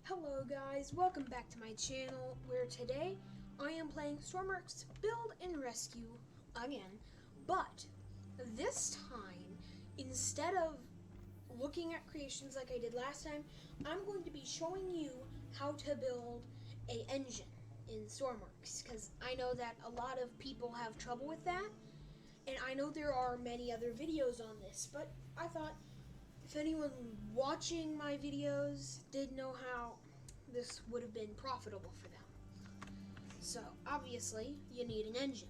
Hello guys, welcome back to my channel, where today I am playing Stormworks Build and Rescue again, but this time, instead of looking at creations like I did last time, I'm going to be showing you how to build an engine in Stormworks, because I know that a lot of people have trouble with that, and I know there are many other videos on this, but I thought if anyone watching my videos did know how this would have been profitable for them. So, obviously, you need an engine.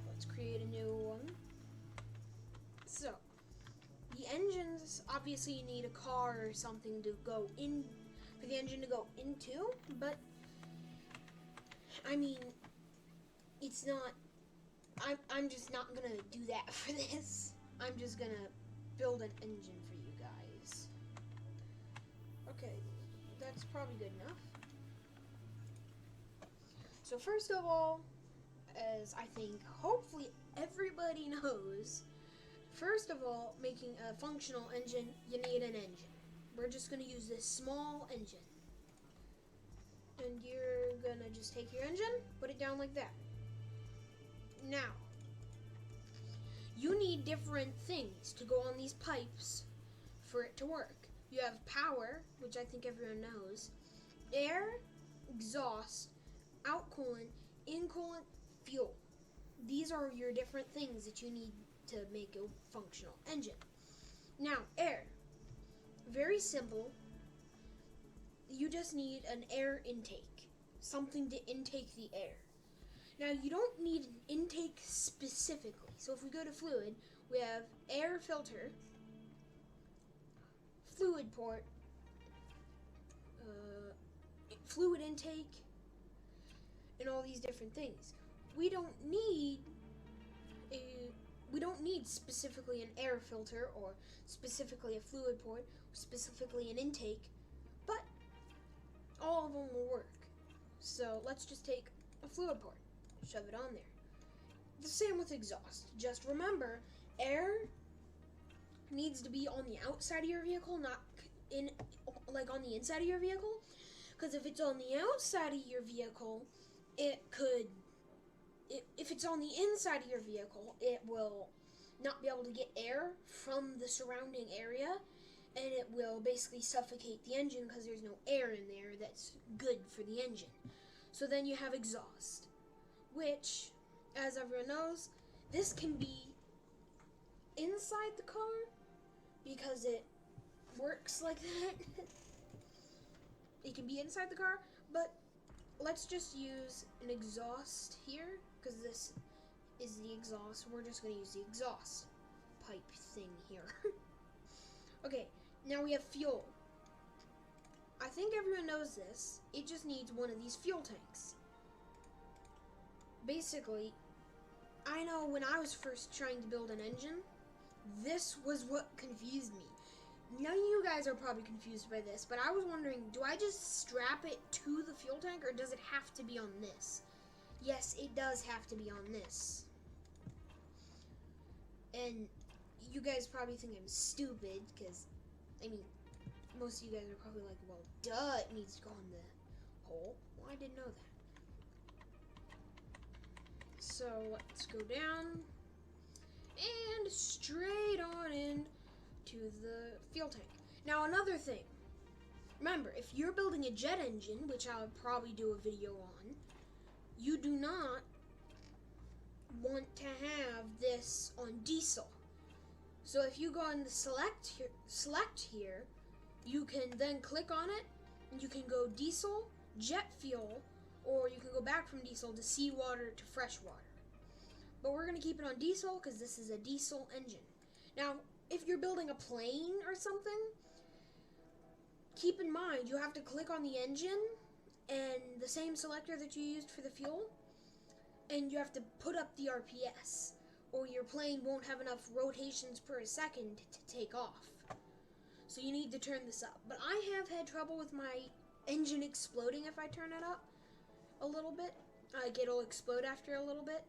Let's create a new one. So, the engines, obviously you need a car or something to go in, for the engine to go into, but, I mean, it's not, I'm just not gonna do that for this. I'm just gonna build an engine for you guys. Okay, that's probably good enough. So first of all, as I think hopefully everybody knows, first of all, making a functional engine, you need an engine. We're just gonna use this small engine. And you're gonna just take your engine, put it down like that. Now, you need different things to go on these pipes for it to work. You have power, which I think everyone knows, air, exhaust, out coolant, in coolant, fuel. These are your different things that you need to make a functional engine. Now, air. Very simple. You just need an air intake, something to intake the air. Now, you don't need an intake specifically. So if we go to fluid, we have air filter, fluid port, fluid intake, and all these different things. We don't need specifically an air filter or specifically a fluid port or specifically an intake, but all of them will work. So let's just take a fluid port. Shove it on there. The same with exhaust. Just remember, air needs to be on the outside of your vehicle, not on the inside of your vehicle. Because if it's on the outside of your vehicle, if it's on the inside of your vehicle, it will not be able to get air from the surrounding area, and it will basically suffocate the engine because there's no air in there that's good for the engine. So then you have exhaust, which, as everyone knows, this can be inside the car because it works like that. It can be inside the car, but let's just use an exhaust here because this is the exhaust. We're just going to use the exhaust pipe thing here. Okay, now we have fuel. I think everyone knows this. It just needs one of these fuel tanks. Basically, I know when I was first trying to build an engine, this was what confused me. None of you guys are probably confused by this, but I was wondering, do I just strap it to the fuel tank, or does it have to be on this? Yes, it does have to be on this. And you guys probably think I'm stupid, because, I mean, most of you guys are probably like, well, duh, it needs to go on the hole. Well, I didn't know that. So let's go down and straight on in to the fuel tank. Now another thing, remember, if you're building a jet engine, which I'll probably do a video on, you do not want to have this on diesel. So if you go on the select here, you can then click on it and you can go diesel, jet fuel, or you can go back from diesel to seawater to freshwater. But we're going to keep it on diesel because this is a diesel engine. Now, if you're building a plane or something, keep in mind you have to click on the engine and the same selector that you used for the fuel, and you have to put up the RPS, or your plane won't have enough rotations per second to take off. So you need to turn this up. But I have had trouble with my engine exploding if I turn it up a little bit. Like, it'll explode after a little bit.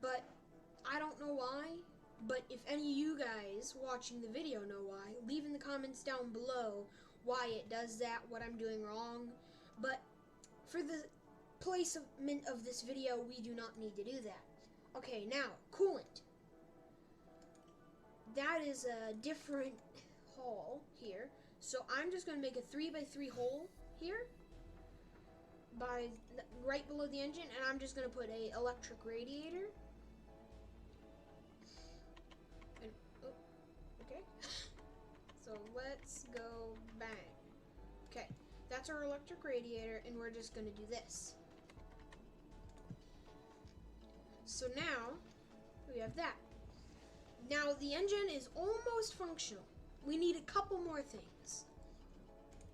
But I don't know why, But if any of you guys watching the video know why, leave in the comments down below why it does that, what I'm doing wrong. But for the placement of this video, we do not need to do that. Okay, now, coolant. That is a different hole here. So I'm just going to make a 3x3 hole here right below the engine, and I'm just going to put a electric radiator. And, okay. So let's go bang. Okay, that's our electric radiator, and we're just going to do this. So now we have that. Now the engine is almost functional. We need a couple more things.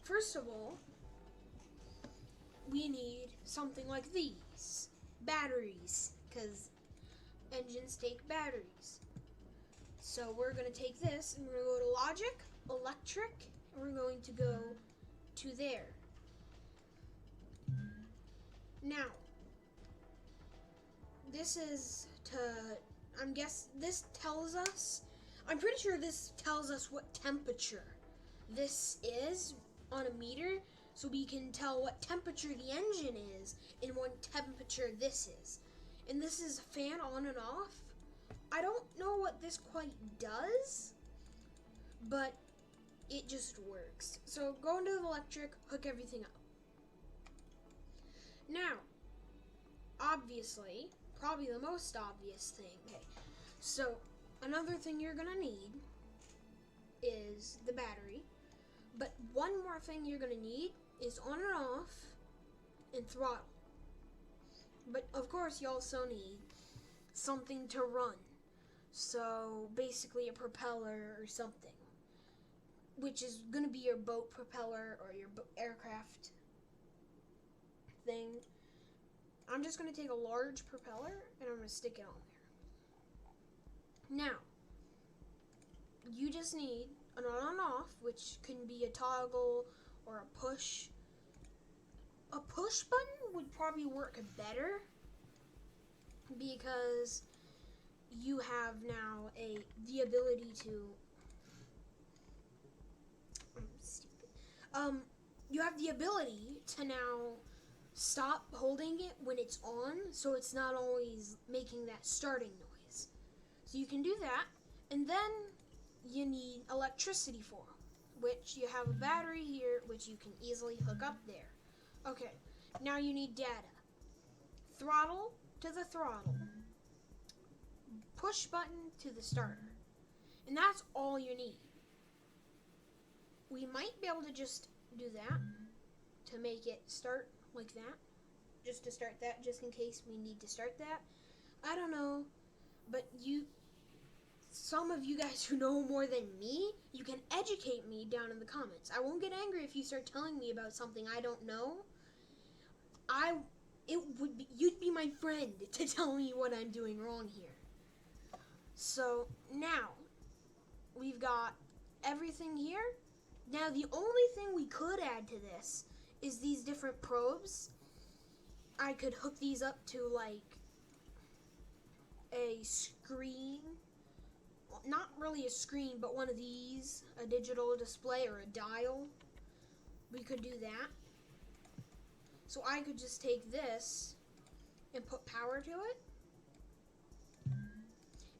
First of all, we need something like these. Batteries, because engines take batteries. So we're going to take this, and we're going to go to Logic, Electric, and we're going to go to there. Now, this is I'm pretty sure this tells us what temperature this is on a meter, so we can tell what temperature the engine is and what temperature this is. And this is a fan on and off. I don't know what this quite does, but it just works. So go into the electric, hook everything up. Now, obviously, probably the most obvious thing. Okay, so another thing you're gonna need is the battery. But one more thing you're gonna need is on and off and throttle. But of course, you also need something to run. So basically a propeller or something, which is gonna be your boat propeller or your aircraft thing. I'm just going to take a large propeller and I'm going to stick it on there. Now, you just need an on and off, which can be a toggle or a push. A push button would probably work better because you have now the ability to you have the ability to now stop holding it when it's on, so it's not always making that starting noise. So you can do that, and then you need electricity for, which you have a battery here, which you can easily hook up there. Okay, now you need data. Throttle to the throttle. Push button to the starter. And that's all you need. We might be able to just do that to make it start like that, just to start that, just in case we need to start that. I don't know, but some of you guys who know more than me, you can educate me down in the comments. I won't get angry if you start telling me about something I don't know. You'd be my friend to tell me what I'm doing wrong here. So now we've got everything here. Now the only thing we could add to this is these different probes. I could hook these up to like a screen. Well, not really a screen, but one of these, a digital display or a dial. We could do that. So I could just take this and put power to it.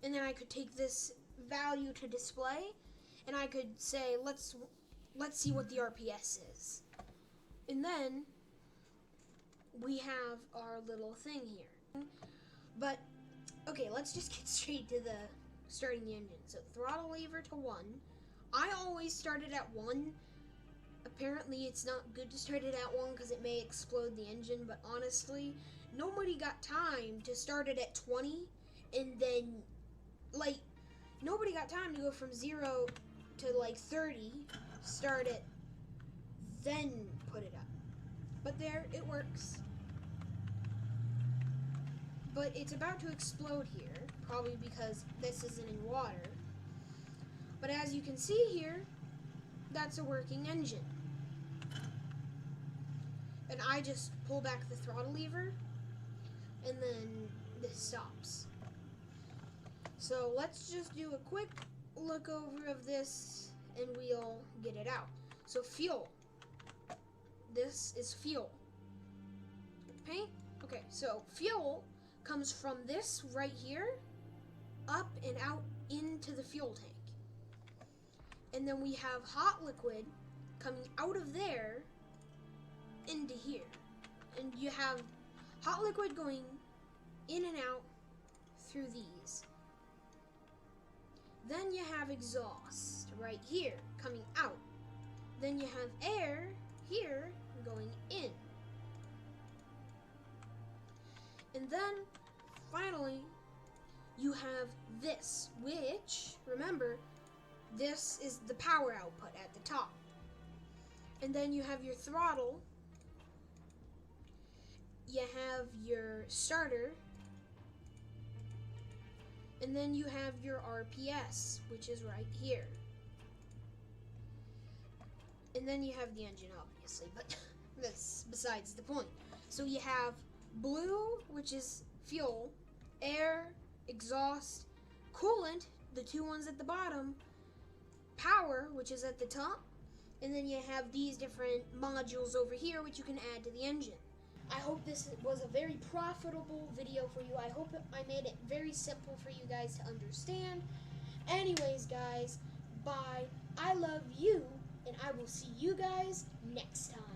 And then I could take this value to display, and I could say, let's see what the RPS is. And then we have our little thing here. But, okay, let's just get straight to the starting the engine. So throttle lever to 1. I always started at 1. Apparently it's not good to start it at 1 because it may explode the engine, but honestly, nobody got time to start it at 20, and then, like, nobody got time to go from 0 to, like, 30, start it, then put it up. But there, it works. But it's about to explode here, probably because this isn't in water. But as you can see here, that's a working engine. And I just pull back the throttle lever, and then this stops. So let's just do a quick look over of this and we'll get it out. So fuel. This is fuel. Paint? Okay, so fuel comes from this right here up and out into the fuel tank. And then we have hot liquid coming out of there into here. And you have hot liquid going in and out through these. Then you have exhaust right here coming out. Then you have air here going in. And then finally you have this, which, remember, this is the power output at the top. And then you have your throttle. You have your starter. And then you have your RPS, which is right here. And then you have the engine, obviously, but that's besides the point. So you have blue, which is fuel, air, exhaust, coolant, the two ones at the bottom, power, which is at the top, and then you have these different modules over here, which you can add to the engine. I hope this was a very profitable video for you. I hope I made it very simple for you guys to understand. Anyways, guys, bye. I love you, and I will see you guys next time.